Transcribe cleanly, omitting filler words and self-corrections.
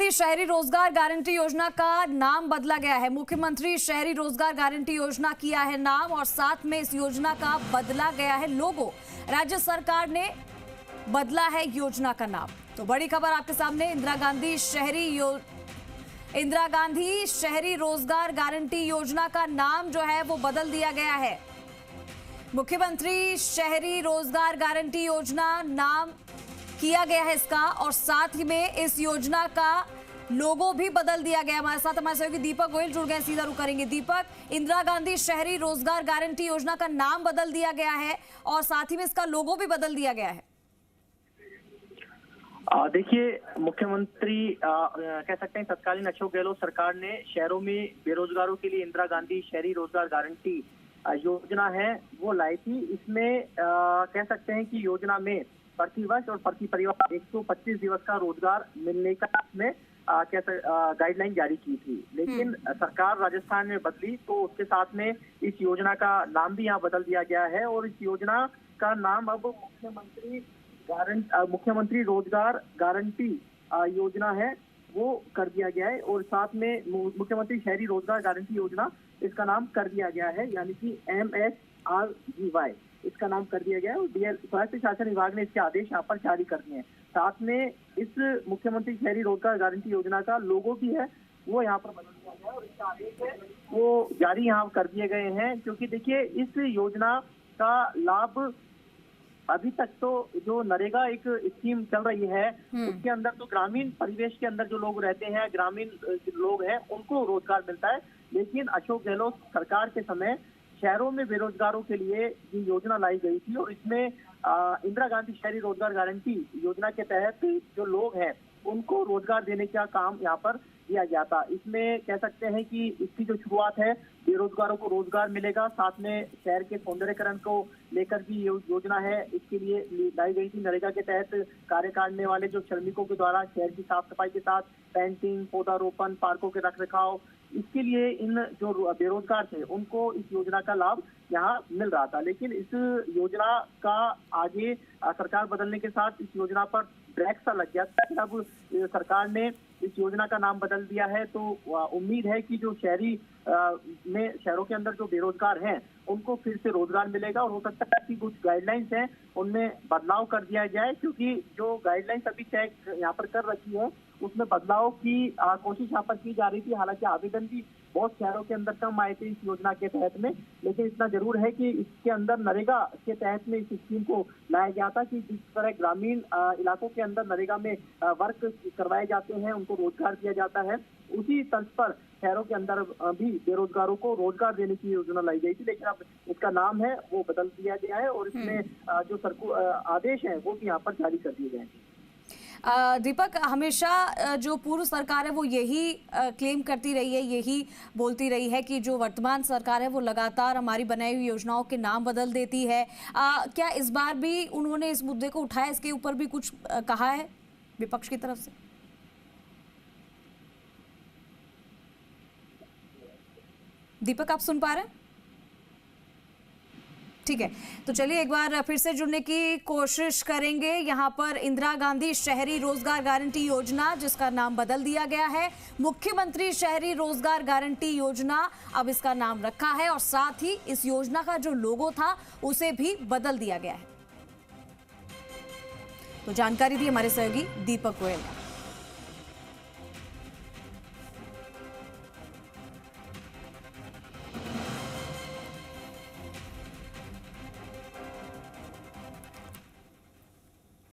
गांधी शहरी रोजगार गारंटी योजना का नाम बदला गया है। मुख्यमंत्री शहरी रोजगार गारंटी योजना किया है नाम और साथ में इस योजना का बदला गया है लोगो। राज्य सरकार ने बदला है योजना का नाम। तो बड़ी खबर आपके सामने, इंदिरा गांधी शहरी रोजगार गारंटी योजना का नाम जो है वो बदल दिया गया है। मुख्यमंत्री शहरी रोजगार गारंटी योजना नाम किया गया है इसका, और साथ ही में इस योजना का लोगो भी बदल दिया गया। हमारे साथ हमारे सहयोगी दीपक गोयल जुड़ गए, सीधा रुख करेंगे। दीपक, इंदिरा गांधी शहरी रोजगार गारंटी योजना का नाम बदल दिया गया है और साथ ही में इसका लोगो भी बदल दिया गया है। देखिए, मुख्यमंत्री कह सकते हैं तत्कालीन अशोक गहलोत सरकार ने शहरों में बेरोजगारों के लिए इंदिरा गांधी शहरी रोजगार गारंटी योजना है वो लाई थी। इसमें कह सकते हैं कि योजना में प्रति वर्ष और प्रति परिवार 125 दिवस का रोजगार मिलने का इसमें गाइडलाइन जारी की थी। लेकिन सरकार राजस्थान में बदली तो उसके साथ में इस योजना का नाम भी यहाँ बदल दिया गया है और इस योजना का नाम अब मुख्यमंत्री रोजगार गारंटी योजना है वो कर दिया गया है। और साथ में मुख्यमंत्री शहरी रोजगार गारंटी योजना इसका नाम कर दिया गया है, यानी कि MSRGY इसका नाम कर दिया गया है। और स्वायत्त शासन विभाग ने इसके आदेश यहाँ पर जारी कर दिए हैं। साथ में इस मुख्यमंत्री शहरी रोजगार गारंटी योजना का लोगो भी है वो यहाँ पर बदल दिया गया है और इसका आदेश है वो जारी यहाँ कर दिए गए हैं। क्योंकि देखिए, इस योजना का लाभ अभी तक तो जो नरेगा एक स्कीम चल रही है उसके अंदर तो ग्रामीण परिवेश के अंदर जो लोग रहते हैं, ग्रामीण लोग हैं, उनको रोजगार मिलता है। लेकिन अशोक गहलोत सरकार के समय शहरों में बेरोजगारों के लिए ये योजना लाई गई थी और इसमें इंदिरा गांधी शहरी रोजगार गारंटी योजना के तहत जो लोग हैं उनको रोजगार देने का काम यहाँ पर किया गया था। इसमें कह सकते हैं कि इसकी जो शुरुआत है, बेरोजगारों को रोजगार मिलेगा, साथ में शहर के सौंदर्यकरण को लेकर भी ये योजना है इसके लिए लाई गई थी। नरेगा के तहत कार्य करने वाले जो श्रमिकों के द्वारा शहर की साफ सफाई के साथ पेंटिंग, पौधारोपण, पार्कों के रखरखाव, इसके लिए इन जो बेरोजगार थे उनको इस योजना का लाभ यहाँ मिल रहा था। लेकिन इस योजना का आगे सरकार बदलने के साथ इस योजना पर ब्रेक सा लग गया। लेकिन अब सरकार ने इस योजना का नाम बदल दिया है तो उम्मीद है कि जो शहरों के अंदर जो बेरोजगार हैं उनको फिर से रोजगार मिलेगा। और हो सकता है कि कुछ गाइडलाइंस हैं उनमें बदलाव कर दिया जाए, क्योंकि जो गाइडलाइंस अभी तय यहाँ पर कर रखी है उसमें बदलाव की कोशिश यहाँ पर की जा रही थी। हालांकि आवेदन भी बहुत शहरों के अंदर कम आए थे इस योजना के तहत में, लेकिन इतना जरूर है कि इसके अंदर नरेगा के तहत में इस स्कीम को लाया गया था कि जिस तरह ग्रामीण इलाकों के अंदर नरेगा में वर्क करवाए जाते हैं, उनको रोजगार दिया जाता है, उसी तर्ज पर शहरों के अंदर भी बेरोजगारों को रोजगार देने की योजना लाई गई थी। लेकिन अब इसका नाम है वो बदल दिया गया है और इसमें जो आदेश है वो भी यहाँ पर जारी कर दिए गए हैं। दीपक, हमेशा जो पूर्व सरकार है वो यही क्लेम करती रही है, यही बोलती रही है कि जो वर्तमान सरकार है वो लगातार हमारी बनाई हुई योजनाओं के नाम बदल देती है। क्या इस बार भी उन्होंने इस मुद्दे को उठाया, इसके ऊपर भी कुछ कहा है विपक्ष की तरफ से? दीपक, आप सुन पा रहे हैं? ठीक है, तो चलिए एक बार फिर से जुड़ने की कोशिश करेंगे। यहाँ पर इंदिरा गांधी शहरी रोजगार गारंटी योजना, जिसका नाम बदल दिया गया है मुख्यमंत्री शहरी रोजगार गारंटी योजना, अब इसका नाम रखा है और साथ ही इस योजना का जो लोगो था उसे भी बदल दिया गया है। तो जानकारी दी हमारे सहयोगी दीपक गोयल ने।